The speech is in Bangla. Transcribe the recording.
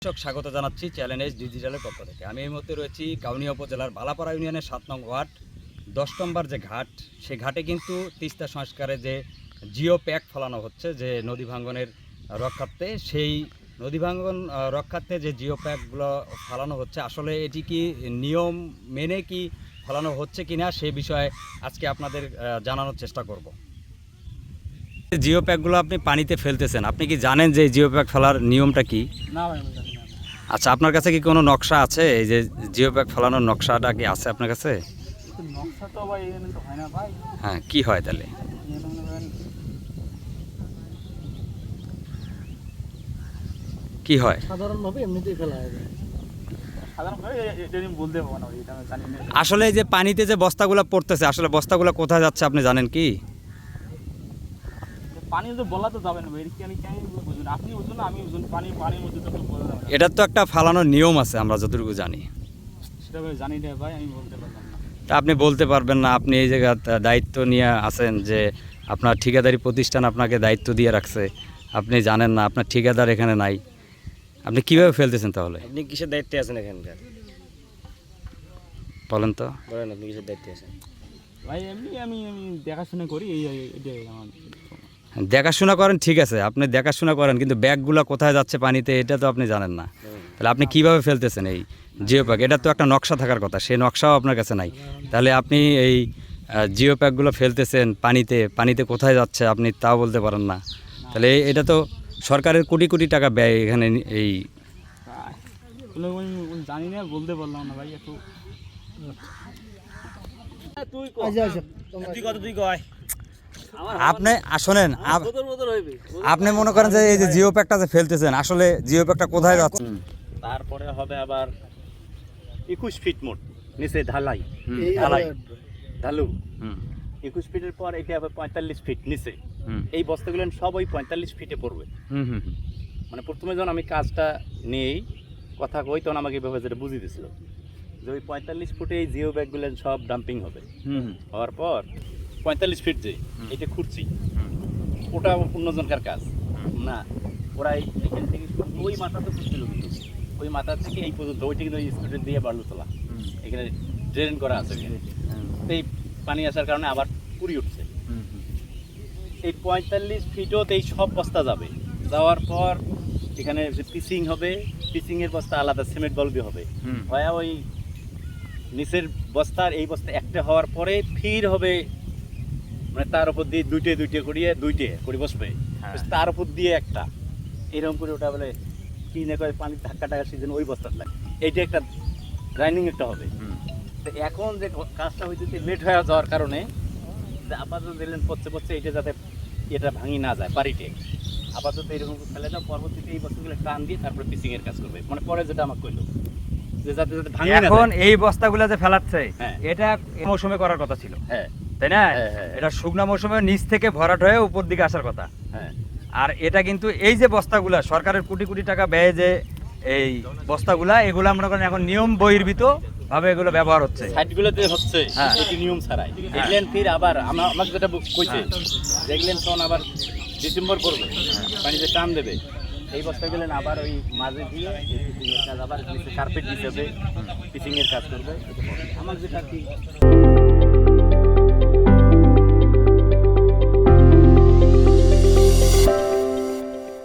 স্বাগত জানাচ্ছি চ্যালেঞ্জ ডিজিটালের পক্ষ থেকে। আমি এই মুহূর্তে রয়েছি কাউনিয়া উপজেলার বালাপাড়া ইউনিয়নের 7 নং ওয়ার্ড 10 নম্বর যে ঘাট, সেই ঘাটে কিন্তু তিস্তা সংস্কারে যে জিও প্যাক ফলানো হচ্ছে যে নদী ভাঙ্গনের রক্ষার্থে, সেই নদী ভাঙ্গন রক্ষার্থে যে জিও প্যাকগুলো ফলানো হচ্ছে, আসলে এটি কি নিয়ম মেনে কি ফলানো হচ্ছে কিনা সেই বিষয়ে আজকে আপনাদের জানানোর চেষ্টা করব। জিও প্যাকগুলো আপনি পানিতে ফেলতেছেন, আপনি কি জানেন যে জিও প্যাক ফেলার নিয়মটা কি? না ভাই, আমি জানি না। আচ্ছা, আপনার কাছে কি কোনো নকশা আছে? এই যে জিও প্যাক ফেলানোর নকশাটা কি আছে আপনার কাছে? কিন্তু নকশা তো ভাই এখানে তো হয় না ভাই। হ্যাঁ, কি হয় তাহলে? এখানে মনে করেন কি হয়? সাধারণভাবে এমনিতেই ফেলা হয়। সাধারণভাবে এটা আমি বলতে পারবো না, এটা আমি জানি না। আসলে এই যে পানিতে যে বস্তাগুলো পড়তেছে, আসলে বস্তাগুলো কোথায় যাচ্ছে আপনি জানেন কি? পানি তো বলা তো যাবে না ভাই, এটা কি আমি কেন বুঝুন? আপনি বুঝুন না, আমি বুঝুন, পানির মধ্যে তো বলা যাবে না। এটার তো একটা ফালানোর নিয়ম আছে, আমরা যতটুকু জানি। সেটা ভাই জানি না ভাই, আমি বলতে পারলাম না। তা আপনি বলতে পারবেন না? আপনি এই জায়গায় দায়িত্ব নিয়ে আছেন যে আপনার ঠিকাদারি প্রতিষ্ঠান আপনাকে দায়িত্ব দিয়ে রাখছে, আপনি জানেন না, আপনার ঠিকাদার এখানে নাই, আপনি কিভাবে ফেলতেছেন তাহলে? আপনি কিসের দায়িত্বে আছেন এখানকার? বলেন তো। বলেন আপনি কিসের দায়িত্বে আছেন? ভাই এমনি আমি দেখাশোনা করি, এটাই আমার। দেখাশোনা করেন, ঠিক আছে, আপনি দেখাশোনা করেন, কিন্তু ব্যাগগুলো কোথায় যাচ্ছে পানিতে এটা তো আপনি জানেন না। তাহলে আপনি কিভাবে ফেলতেছেন এই জিও প্যাক? এটা তো একটা নকশা থাকার কথা, সেই নকশাও আপনার কাছে নাই। তাহলে আপনি এই জিও প্যাকগুলো ফেলতেছেন পানিতে, পানিতে কোথায় যাচ্ছে আপনি তাও বলতে পারেন না। তাহলে এটা তো সরকারের কোটি কোটি টাকা ব্যয় এখানে এই। আমি জানি না, বলতে পারলাম না ভাই। একটু তুই কত তুই কয়? আপনি শোনেন, আপনি মনে করেন যে এই যে জিও প্যাকটা যে ফেলতেছেন, আসলে জিও প্যাকটা কোথায় যাচ্ছে? তারপরে হবে আবার 21 ফিট মোট নিচে ঢালাই ঢালু। 21 ফিটের পর এটা হবে 45 ফিট নিচে। এই বস্তাগুলো সব ওই 45 ফিটে পড়বে। মানে প্রথমে যখন আমি কাজটা নেই কথা কই, তখন আমাকে এভাবে যেটা বুঝিয়ে দিছিল যে ওই 45 ফুটে এই জিও ব্যাগগুলো সব ডাম্পিং হবে। হওয়ার পর 45 ফিট যে এটা খুঁড়ছি, ওটা অন্যজনকার কাজ না। ওরা এখান থেকে ওই মাথাতে খুঁজছিল, কিন্তু ওই মাথা থেকে এই পর্যন্ত ওইটা কিন্তু স্কুটার দিয়ে বাড়লো তোলা, এখানে ড্রেন করা আছে। এই পানি আসার কারণে আবার পুরি উঠছে। এই 45 ফিটও এই সব বস্তা যাবে। যাওয়ার পর এখানে যে পিচিং হবে, পিচিংয়ের বস্তা আলাদা সিমেন্ট বলবি হবে। হয় ওই নিচের বস্তার এই বস্তা একটা হওয়ার পরে ফির হবে, মানে তার উপর দিয়ে দুইটে করে বসবে, তার উপর দিয়ে একটা এরকম করে ওটা বলে কি না করে পানির ধাক্কা টাকা সিজন ওই বস্তার লাগে। এইটা একটা গ্রাইন্ডিং একটা হবে। তো এখন যে কাজটা হইতেছে লেট হয়ে যাওয়ার কারণে আপাতত দিলেন পড়ছে এটা যাতে এটা ভাঙি না যায় বাড়িতে, আপাতত এরকম ফেলে দাও। পরবর্তীতে এই বস্তাগুলো টান দিয়ে তারপরে পিচিং এর কাজ করবে, মানে পরে যেটা আমাকে কইলো যে যাতে ভাঙি না যায়। এখন এই বস্তাগুলো যে ফেলাচ্ছে, হ্যাঁ, এটা মৌসুমে করার কথা ছিল, হ্যাঁ তাই না? হ্যাঁ, এটা শুকনা মৌসুমে নিচ থেকে ভরাট হয়ে উপর দিকে আসার কথা। হ্যাঁ। আর এটা কিন্তু এই যে বস্তাগুলা সরকারের কোটি কোটি টাকা ব্যয়ে যে এই বস্তাগুলা, এগুলা মনে করেন এখন নিয়ম বহির্ভূত ভাবে এগুলো ব্যবহার হচ্ছে। সাইটগুলোতে হচ্ছে হ্যাঁ। এটি নিয়ম ছাড়াই। দেখলেন ফির আবার আমাকে যেটা কইছে, দেখলেন তখন আবার ডিসেম্বর করবে, পানিতে টান দেবে। এই বস্তা গেলেন আবার ওই মাঝে দিয়ে পিচিংয়ের কাজ, আবার কার্পেট দিতে হবে, পিচিংয়ের কাজ করবে। আমার যেটা আর কি